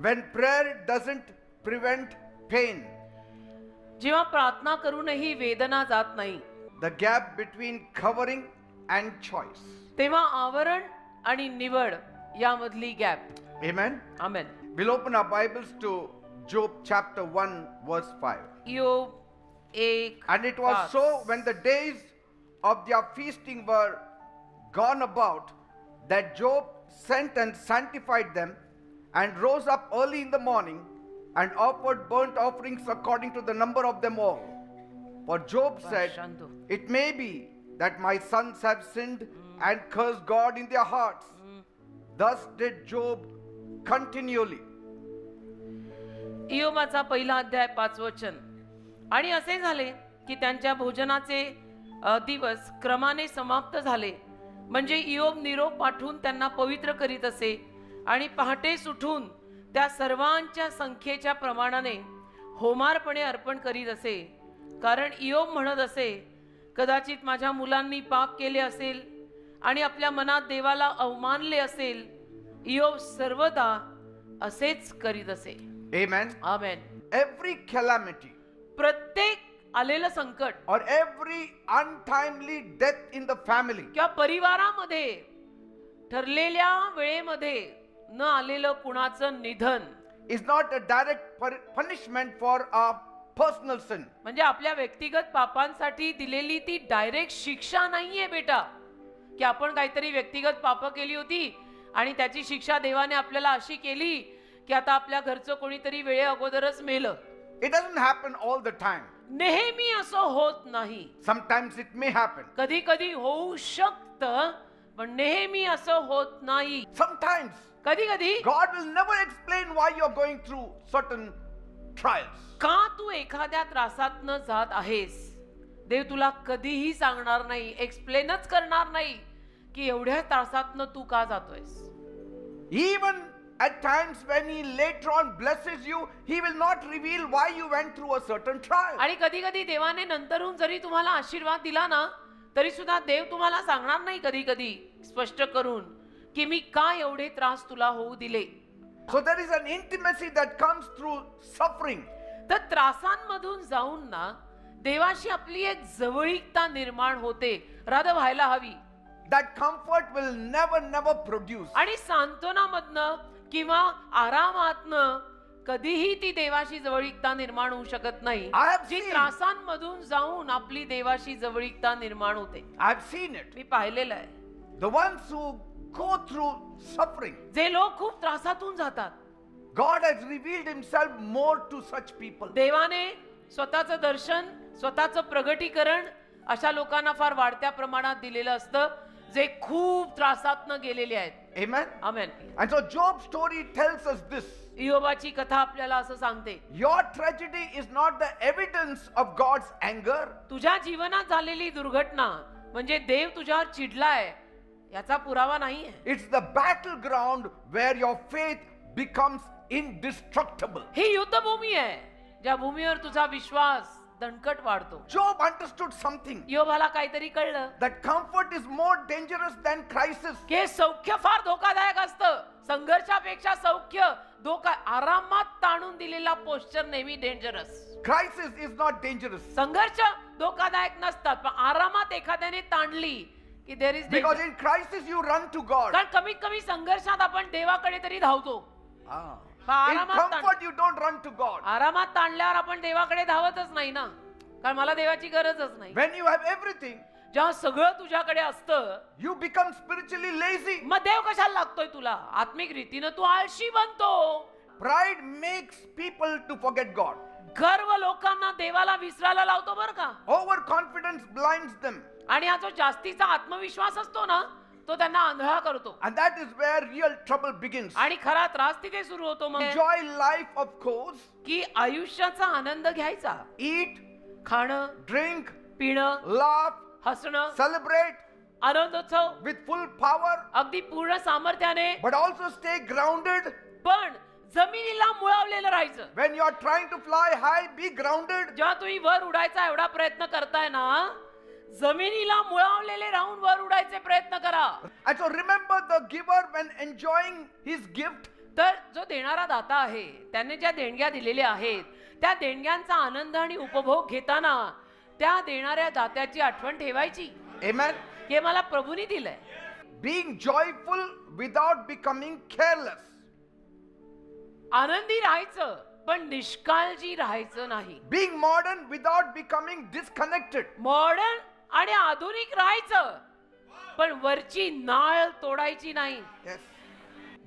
When prayer doesn't prevent pain, जेव्हा प्रार्थना करूनही वेदना जात नाही, the gap between covering and choice. तेव्हा आवरण आणि निवड यामधली gap. Amen. Amen. We'll open our Bibles to Job chapter 1 verse 5. योग 1. And it was so when the days of their feasting were gone about, that Job sent and sanctified them, and rose up early in the morning, and offered burnt offerings according to the number of them all. For Job said, it may be that my sons have sinned and cursed God in their hearts. Thus did Job continually. इयोबाचा पहिला अध्याय 5 वचन. आणि असे झाले की त्यांच्या भोजनाचे दिवस क्रमाने समाप्त झाले, म्हणजे इयोब निरोप पाठवून त्यांना पवित्र करीत असे आणि पहाटेस उठून त्या सर्वांच्या संख्येच्या प्रमाणाने होमारपणे अर्पण करीत असे. कारण इयोब म्हणत असे, कदाचित माझ्या मुलांनी पाप केले असेल आणि आपल्या मनात देवाला अवमानले असेल. इयोब सर्वदा असेच करीत असे. Amen. आमेन. Every calamity, प्रत्येक आलेलं संकट or every untimely death in the family, किंवा परिवारामध्ये ठरलेल्या वेळेमध्ये न आलेलं कुणाचं निधन is not a direct punishment for our personal sin. म्हणजे आपल्या व्यक्तिगत पापांसाठी दिलेली ती डायरेक्ट शिक्षा नाहीये बेटा, की आपण काहीतरी व्यक्तिगत पाप केली होती आणि त्याची शिक्षा देवाने आपल्याला अशी केली की आता आपल्या घरचं कोणीतरी वेळे अगोदरच मेलं. It doesn't happen all the time. नेहमी असं होत नाही. Sometimes it may happen. कधी कधी होऊ शकतं, पण नेहमी असं होत नाही. Sometimes कधी कधी God will never explain why you're going through certain trials. का तू एखाद्या त्रासातनं जात आहेस, देव तुला कधीही सांगणार नाही, एक्सप्लेनच करणार नाही की एवढ्या त्रासातनं तू का जातोयस. Even at times when he later on blesses you, he will not reveal why you went through a certain trial. आणि कधी कधी देवाने नंतरून जरी तुम्हाला आशीर्वाद दिला ना, तरी सुद्धा देव तुम्हाला सांगणार नाही कधी कधी स्पष्ट करून की मी का एवढे त्रास तुला होऊ दिले. So there is an intimacy that comes through suffering. तर त्रासांमधून जाऊन ना देवाशी आपली एक जवळीकता निर्माण होते, राधा व्हायला हवी. That comfort will never produce. आणि सांत्वनामधनं किंवा आरामातनं कधीही ती देवाशी जवळीकता निर्माण होऊ शकत नाही. I have G seen. त्रासांमधून जाऊन आपली देवाशी जवळीकता निर्माण होते. I have seen it. मी पाहिलेलं आहे. The ones who go through suffering, जे लोक खूप त्रासातून जातात, God has revealed himself more to such people. देवाने स्वतःचं दर्शन, स्वतःचं प्रगटीकरण अशा लोकांना फार वाढत्या प्रमाणात दिलेलं असतं, जे खूप त्रासातनं गेलेले आहेत. Amen. Amen. And so Job's story tells us this. इयोबाची कथा आपल्याला असं सांगते, Your tragedy is not the evidence of God's anger. तुझ्या जीवनात झालेली दुर्घटना म्हणजे देव तुझ्यावर चिडलाय याचा पुरावा नाहीये. It's the battleground where your faith becomes indestructible. ही युद्धभूमी आहे, ज्या भूमीवर तुझा विश्वास दणकट वाढतो. Job understood something, इयोबाला काहीतरी कळलं that comfort is more dangerous than crisis. की सौख्य फार धोकादायक असतं. संघर्षापेक्षा सौख्य धोका. आरामात ताणून दिलेला पोश्चर नेहमी dangerous. Crisis is not dangerous संघर्ष धोकादायक नसतात, पण आरामात एखाद्याने ताणली की there is because danger. in crisis you run to God. कारण कमीत कमी संघर्षात आपण देवाकडे तरी धावतो. In आरामात comfort you don't run to God. आरामात ताणल्यावर आपण देवाकडे धावतच नाही ना, कारण मला देवाची गरजच नाही. When you have everything, जेव्हा सगळं तुझ्याकडे असतं, you become spiritually lazy. मग देव कशाला लागतोय तुला. आत्मिक रीतीनं तू आळशी बनतो. Pride makes people to forget God. गर्व लोकांना देवाला विसरायला लावतो बरं का. Overconfidence blinds them. आणि हा जो जास्तीचा आत्मविश्वास असतो ना, तो त्यांना आंधळा करतो. And that is where real trouble begins. आणि खरा त्रास तिथे सुरू होतो. मग Enjoy life, of course. की आयुष्याचा आनंद घ्यायचा, Eat, खाणं, drink, पिणं, laugh, हसणं, celebrate आनंदोत्सव with full power, अगदी पूर्ण सामर्थ्याने, but also stay grounded. पण जमिनीला मुळावलेलं राहायचं. When you are trying to fly high, be grounded. जेव्हा तुम्ही वर उडायचा एवढा प्रयत्न करताय ना, जमिनीला मुळावलेले राहून वर उडायचे प्रयत्न करा. And so remember the giver when enjoying his gift तर जो देणारा दाता आहे त्याने ज्या देणग्या दिलेल्या आहेत त्या देणग्यांचा आनंद आणि उपभोग घेताना त्या देणाऱ्या दात्याची आठवण ठेवायची. Amen. हे मला प्रभूने दिलंय. Being joyful without becoming careless. आनंदी राहायचं पण निष्काळजी राहायचं नाही. Being modern without becoming disconnected. Modern आणि आधुनिक राहायचं पण वरची नाळ तोडायची नाही. Yes.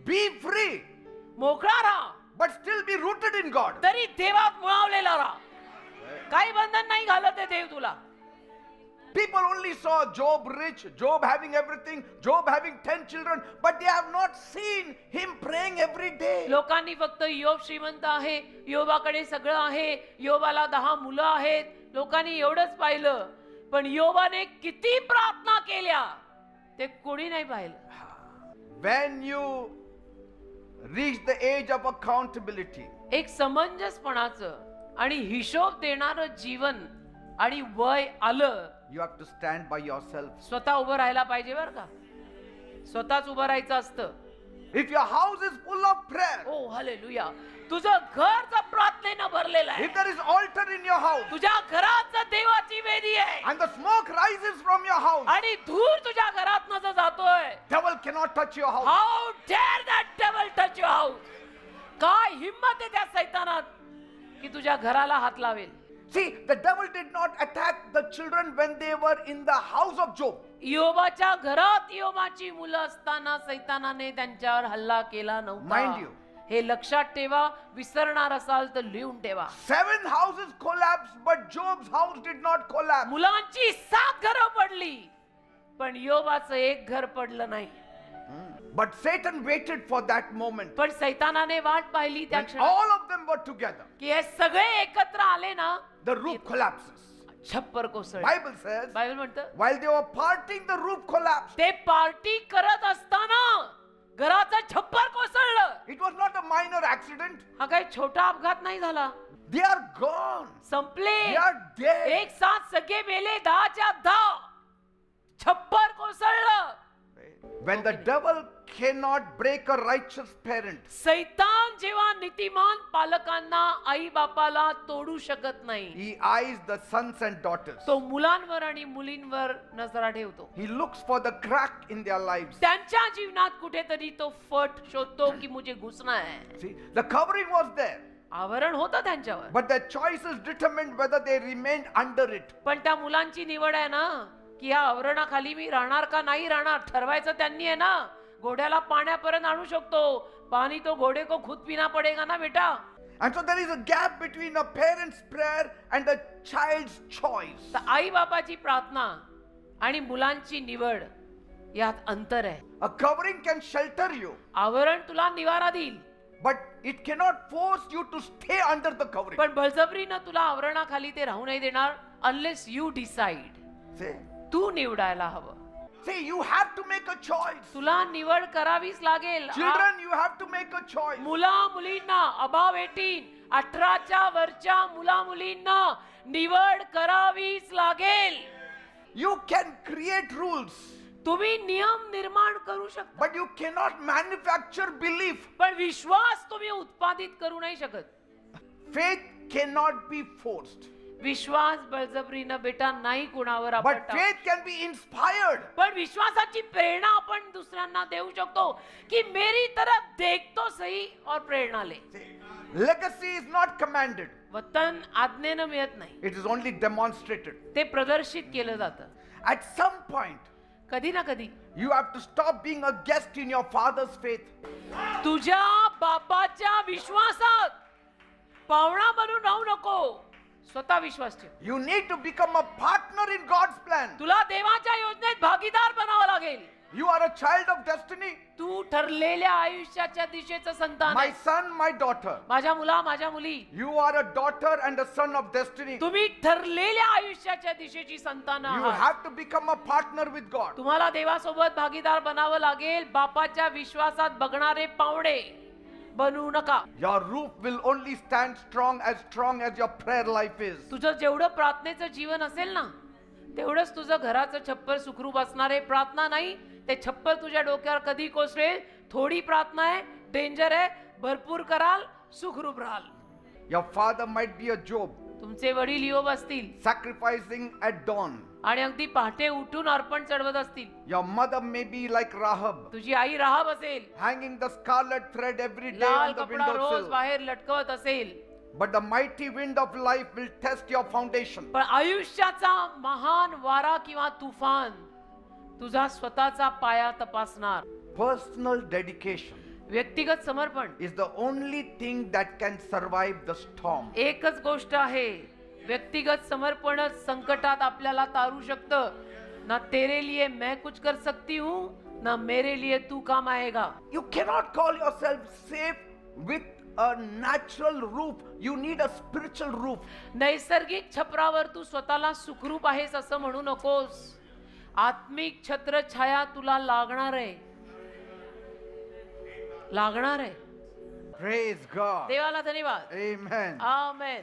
Be free, मोकळा राहा but still be rooted in God. तरी देवात मुळावलेला राहा. काही बंधन नाही घालत आहे देव तुला. People only saw Job rich, Job having everything, Job having 10 children, but they have not seen him praying every day. लोकांनी फक्त योब श्रीमंत आहे, योबाकडे सगळं आहे, योबाला 10 मुलं आहेत, लोकांनी एवढंच पाहिलं. पण योबाने किती प्रार्थना केल्या ते कोणी नाही पाहिलं. When you reach the age of accountability, एक समंजसपणाचं आणि हिशोब देणारं जीवन आणि वय आलं, you have to stand by yourself. स्वतः उभं राहायला पाहिजे बरं का. स्वतःच उभं राहायचं असतं. If your house is full of prayer, oh hallelujah. तुझं घर जर प्रार्थनेनं भरलेलं आहे, if there is altar in your house तुझ्या घरात जर देवाची वेदी आहे and the smoke rises from your house, आणि धूर तुझ्या घरात जर जातोय, devil cannot touch your house. how dare that devil touch your house. काय हिम्मत आहे त्या सैतानात की तुझ्या घराला हात लावेल. See, the devil did not attack the children when they were in the house of Job. योबाच्या घरात योबाची मुलं असताना सैतानाने त्यांच्यावर हल्ला केला नव्हता. Mind you. हे लक्षात ठेवा. विसरणार असाल तर लिहून ठेवा. 7 houses collapsed, but Job's house did not collapse. मुलांची 7 घरं पडली पण योबाचं एक घर पडलं नाही. But Satan waited for that moment. पण सैतानाने वाट पाहिली त्या When क्षणात all of them were together, की हे सगळे एकत्र आले ना, the roof collapses. छप्पर कोसळलं. Bible says, बायबल म्हणतं while they were partying, the roof collapsed. ते पार्टी करत असताना घराचं छप्पर कोसळलं. It was not a minor accident. हा काही छोटा अपघात नाही झाला. They are gone. संपले. They are dead. एक साथ सगळे मेले. 10च्या 10. छप्पर कोसळलं. When the devil cannot break a righteous parent, सैतान जेव्हा नीतिमान पालकांना आई बापाला तोडू शकत नाही, he eyes the sons and daughters. तो मुलांवर आणि मुलींवर नजरा ठेवतो. He looks for the crack in their lives. त्यांच्या जीवनात कुठेतरी तो फट शोधतो की मुझे घुसना है. See, the covering was there, आवरण होतं त्यांच्यावर. but their choices determined whether they remained under it. पण त्या मुलांची निवड आहे ना की या आवरणाखाली मी राहणार का नाही राहणार ठरवायचं त्यांनी आहे ना. घोड्याला पाण्यापर्यंत आणू शकतो, पाणी तो घोडे को खुद पीना पडेगा ना बेटा. And so there is a gap between a parent's prayer and a child's choice. तर आई बापाची प्रार्थना आणि मुलांची निवड यात अंतर आहे. A covering can shelter you, आवरण तुला निवारा देईल but it cannot force you to stay under the covering. पण बळजबरीनं तुला आवरणाखाली ते राहू नाही देणार unless you decide. See, तू निवडायला हवं. see, you have to make a choice. तुला निवड करावीच लागेल. Children, you have to make a choice. मुला मुलींना अबाव 18 वरच्या मुला मुलींना निवड करावीच लागेल. You can create rules, तुम्ही नियम निर्माण करू शकता but you cannot manufacture belief. पण विश्वास तुम्ही उत्पादित करू नाही शकत. Faith cannot be forced, विश्वास बळजबरीनं बेटा नाही कुणावर आपण but faith can be inspired. पण विश्वासाची प्रेरणा आपण दुसऱ्यांना देऊ शकतो की मेरी तरफ देख तो सही और प्रेरणा ले. See, legacy is not commanded, वतन आज्ञेनं मिळत नाही, it is only demonstrated. ते प्रदर्शित केलं जातं. At some point, कधी ना कधी you have to stop being a guest in your father's faith. तुझ्या बापाच्या विश्वासात पावणा बनून राहू नको. स्वतः विश्वास ठेव. You need to become a partner in God's plan. तुला देवाच्या योजनेत भागीदार बनावं लागेल. You are a child of destiny. तू ठरलेल्या आयुष्याच्या दिशेचं संतान My आहे. son, my daughter. माझ्या मुला माझ्या मुली, You are a daughter and a son of destiny. तुम्ही ठरलेल्या आयुष्याच्या दिशेची संतान You आहात. have to become a partner with God. तुम्हाला देवासोबत भागीदार बनावं लागेल. बापाच्या विश्वासात बघणारे पावणे बनू नका. Your roof will only stand strong as your prayer life is. तुझं जेवढं प्रार्थनेचं जीवन असेल ना तेवढंच तुझं घराचं छप्पर सुखरूप असणार आहे. प्रार्थना नाही, ते छप्पर तुझ्या डोक्यावर कधी कोसळेल. थोडी प्रार्थना आहे, डेंजर आहे. भरपूर कराल, सुखरूप राहाल. Your father might be a Job, तुमचे वडील योब असतील sacrificing at dawn. आणि अगदी पहाटे उठून अर्पण चढवत असतील. Your mother may be like Rahab, तुझी आई राहाब असेल, hanging the scarlet thread every day लाल on the कपडा रोज windowsill. बाहेर लटकवत असेल. But the mighty wind of life will test your foundation. पण आयुष्याचा महान वारा किंवा तुफान तुझा स्वतःचा पाया तपासणार. Personal dedication व्यक्तिगत समर्पण is the only thing that can survive the storm. एकच गोष्ट आहे, व्यक्तिगत समर्पणच संकटात आपल्याला तारू शकतं. ना तेरे लिए मैं कुछ कर सकती हूँ, ना मेरे लिए तू काम आएगा. You cannot call yourself safe with a natural roof. You need a spiritual roof. नैसर्गिक छपरावर तू स्वतःला सुखरूप आहेस असं म्हणू नकोस. आत्मिक छत्र छाया तुला लागणार आहे, लागणार आहे. Praise God. देवाला धन्यवाद. Amen. आमेन.